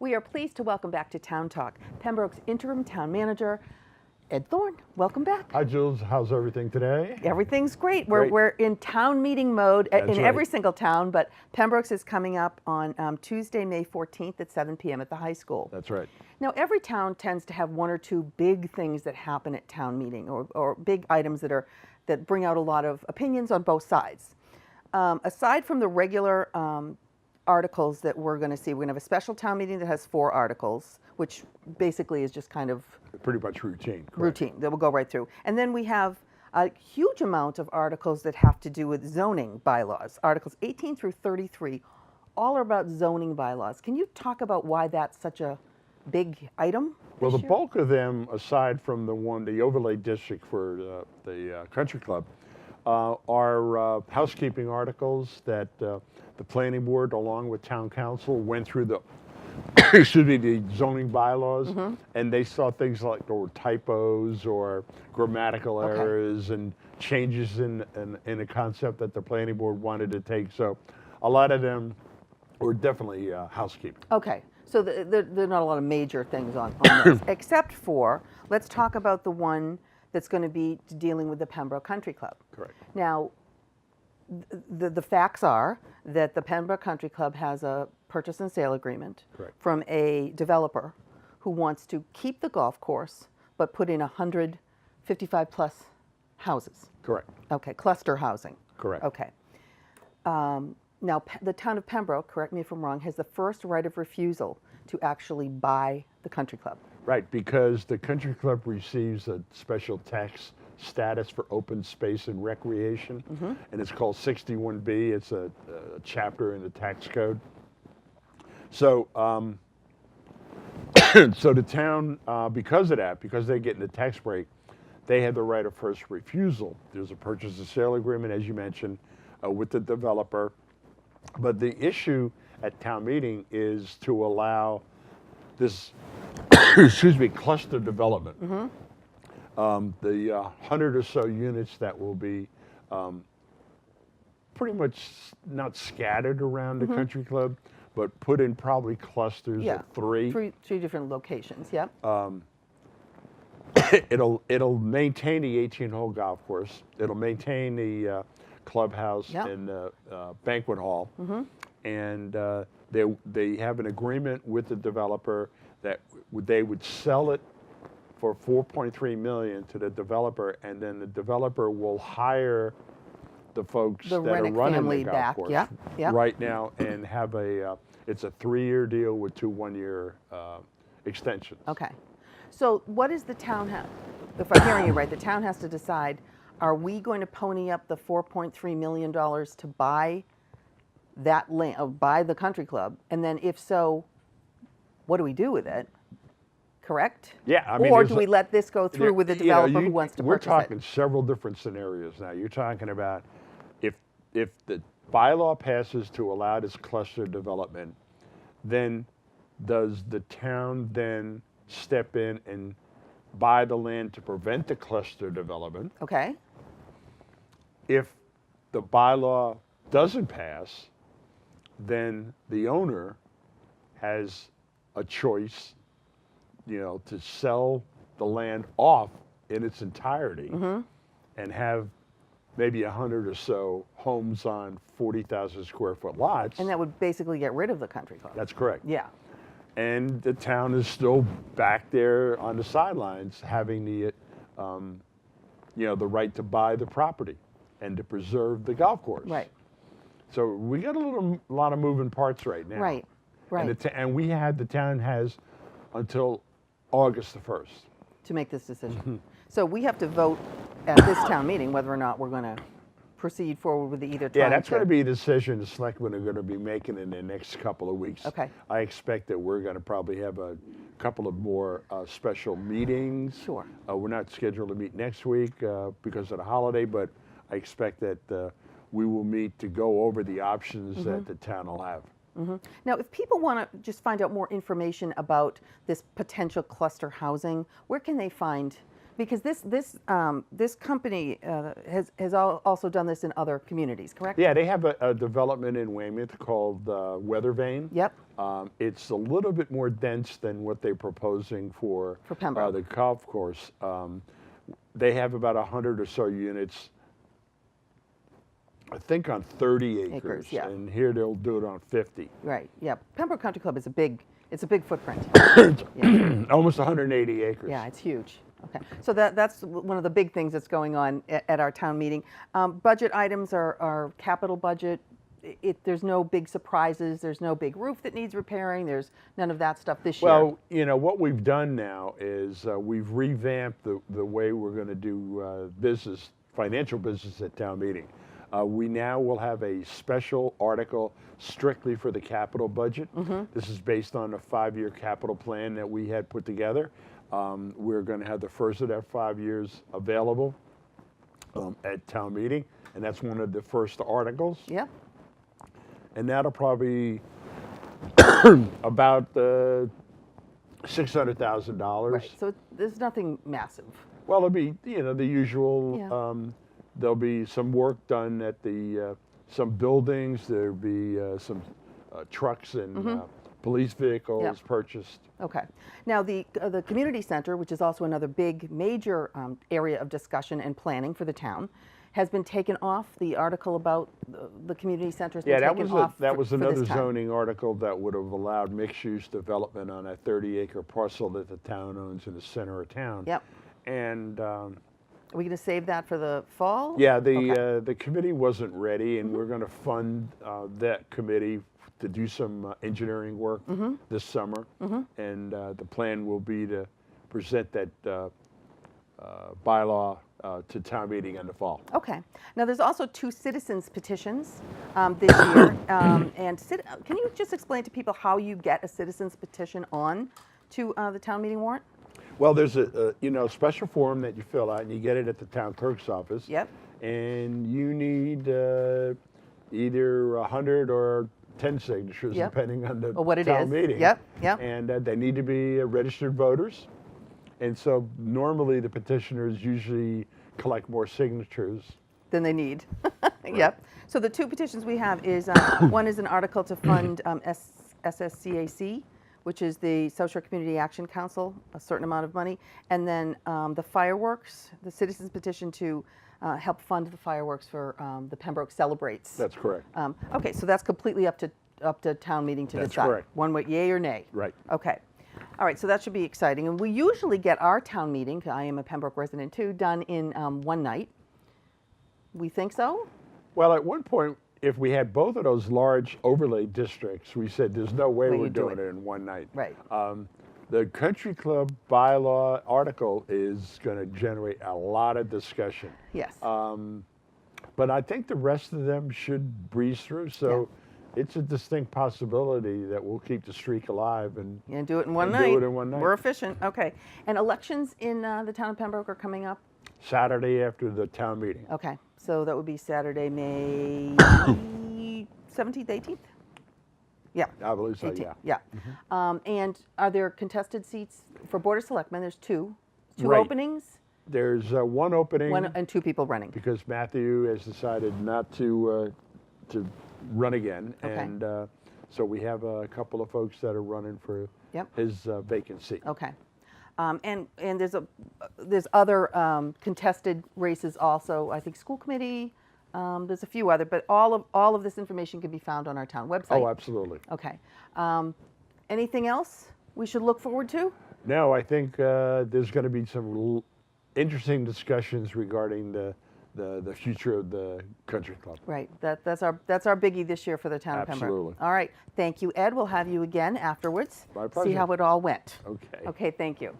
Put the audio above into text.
We are pleased to welcome back to Town Talk Pembroke's Interim Town Manager, Ed Thorne. Welcome back. Hi, Jules. How's everything today? Everything's great. Great. We're in town meeting mode in That's every right. single town, but Pembroke's is coming up on Tuesday, May 14th at 7 p.m. at the high school. That's right. Now, every town tends to have one or two big things that happen at town meeting, or big items that bring out a lot of opinions on both sides. Aside from the regular articles that we're going to see, we're going to have a special town meeting that has 4 articles, which basically is just kind of Pretty much routine. Correct. routine that will go right through. And then we have a huge amount of articles that have to do with zoning bylaws. Articles 18 through 33, all are about zoning bylaws. Can you talk about why that's such a big item? Well, the this year? bulk of them, aside from the overlay district for the country club, are housekeeping articles that the planning board, along with town council, went through the excuse me, the zoning bylaws, and they saw things like there were typos or grammatical errors and changes in a concept that the planning board wanted to take. So a lot of them were definitely housekeeping. Okay, so there are not a lot of major things on this, except for, let's talk about the one that's going to be dealing with the Pembroke Country Club. Correct. Now, the facts are that the Pembroke Country Club has a purchase and sale agreement Correct. from a developer who wants to keep the golf course but put in 155 plus houses. Correct. Okay, cluster housing. Correct. Okay. Now, the town of Pembroke, correct me if I'm wrong, has the first right of refusal to actually buy the country club. Right, because the country club receives a special tax status for open space and recreation, and it's called 61B. It's a chapter in the tax code. So, so the town, because of that, because they're getting the tax break, they have the right of first refusal. There's a purchase and sale agreement, as you mentioned, with the developer. But the issue at town meeting is to allow this, excuse me, cluster development. The 100 or so units that will be pretty much not scattered around the country club, but put in probably clusters of 3. Three different locations, yep. It'll maintain the 18-hole golf course. It'll maintain the clubhouse and the banquet hall. And they have an agreement with the developer that they would sell it for $4.3 million to the developer, and then the developer will hire the folks that are running the golf course right now and have it's a 3-year deal with 2 1-year extensions. Okay. So what does the town have? If I'm hearing you right, the town has to decide, are we going to pony up the $4.3 million to buy that land, buy the country club? And then if so, what do we do with it? Correct? Yeah, I mean, or do we let this go through with the developer who wants to purchase it? We're talking several different scenarios now. You're talking about if the bylaw passes to allow this cluster development, then does the town then step in and buy the land to prevent the cluster development? Okay. If the bylaw doesn't pass, then the owner has a choice, to sell the land off in its entirety and have maybe 100 or so homes on 40,000 square foot lots. And that would basically get rid of the country club. That's correct. Yeah. And the town is still back there on the sidelines having the right to buy the property and to preserve the golf course. Right. So we got a lot of moving parts right now. Right. Right. And the town has until August the 1st. To make this decision. So we have to vote at this town meeting whether or not we're going to proceed forward with either trying Yeah, that's going to be a decision the selectmen are going to be making in the next couple of weeks. Okay. I expect that we're going to probably have a couple of more special meetings. Sure. We're not scheduled to meet next week because of the holiday, but I expect that we will meet to go over the options that the town will have. Now, if people want to just find out more information about this potential cluster housing, where can they find Because this company has also done this in other communities, correct? Yeah, they have a development in Weymouth called Weather Vane. Yep. It's a little bit more dense than what they're proposing for Pembroke. the golf course. They have about 100 or so units, I think on 30 acres. Yeah. And here they'll do it on 50. Right. Yeah. Pembroke Country Club is a big footprint. Almost 180 acres. Yeah, it's huge. Okay, so that's one of the big things that's going on at our town meeting. Budget items are capital budget. There's no big surprises. There's no big roof that needs repairing. There's none of that stuff this year. Well, you know, what we've done now is we've revamped the way we're going to do financial business at town meeting. We now will have a special article strictly for the capital budget. This is based on a 5-year capital plan that we had put together. We're going to have the first of that 5 years available at town meeting, and that's one of the first articles. Yeah. And that'll probably about $600,000. Right. So there's nothing massive. Well, it'll be, you know, the usual. Yeah. There'll be some work done at the some buildings. There'll be some trucks and police vehicles purchased. Okay. Now the community center, which is also another big major area of discussion and planning for the town, has been taken off. The article about the community center has been taken off. That was another this time. zoning article that would have allowed mixed-use development on a 30-acre parcel that the town owns in the center of town. Yep. And are we going to save that for the fall? yeah, the committee wasn't ready, and we're going to fund that committee to do some engineering work this summer. And the plan will be to present that bylaw to town meeting in the fall. Okay. Now there's also 2 citizens petitions this year. Can you just explain to people how you get a citizens petition on to the town meeting warrant? Well, there's a special form that you fill out, and you get it at the town clerk's office. Yep. And you need either 100 or 10 signatures, depending on the town meeting. Yep. Yep. And they need to be registered voters. And so normally the petitioners usually collect more signatures Than they need. Yep. So the 2 petitions we have is one is an article to fund SSCAC, which is the Social Community Action Council, a certain amount of money, and then the fireworks, the citizens petition to help fund the fireworks for the Pembroke Celebrates. That's correct. Okay, so that's completely up to town meeting to That's decide. correct. One way, yay or nay. Right. Okay. All right, so that should be exciting. And we usually get our town meeting, 'cause I am a Pembroke resident too, done in one night. We think so? Well, at one point, if we had both of those large overlay districts, we said there's no way we're you do doing it in one night. Right. The country club bylaw article is going to generate a lot of discussion. Yes. But I think the rest of them should breeze through. So it's a distinct possibility that we'll keep the streak alive and do it in one night. Do it in one night. We're efficient. Okay. And elections in the town of Pembroke are coming up? Saturday after the town meeting. Okay. So that would be Saturday, May 17th, 18th? Yeah. I believe so, 18th. yeah. And are there contested seats for Board of Selectmen? There's 2 Right. openings? There's one opening. One and 2 people running. Because Matthew has decided not to run again. Okay. And so we have a couple of folks that are running for his vacancy. Okay. And there's other contested races also. I think school committee. There's a few other, but all of this information can be found on our town website. Oh, absolutely. Okay. Anything else we should look forward to? No, I think there's going to be some interesting discussions regarding the future of the country club. Right. That's our biggie this year for the town of Pembroke. Absolutely. All right. Thank you, Ed. We'll have you again afterwards. My pleasure. See how it all went. Okay. Okay. Thank you.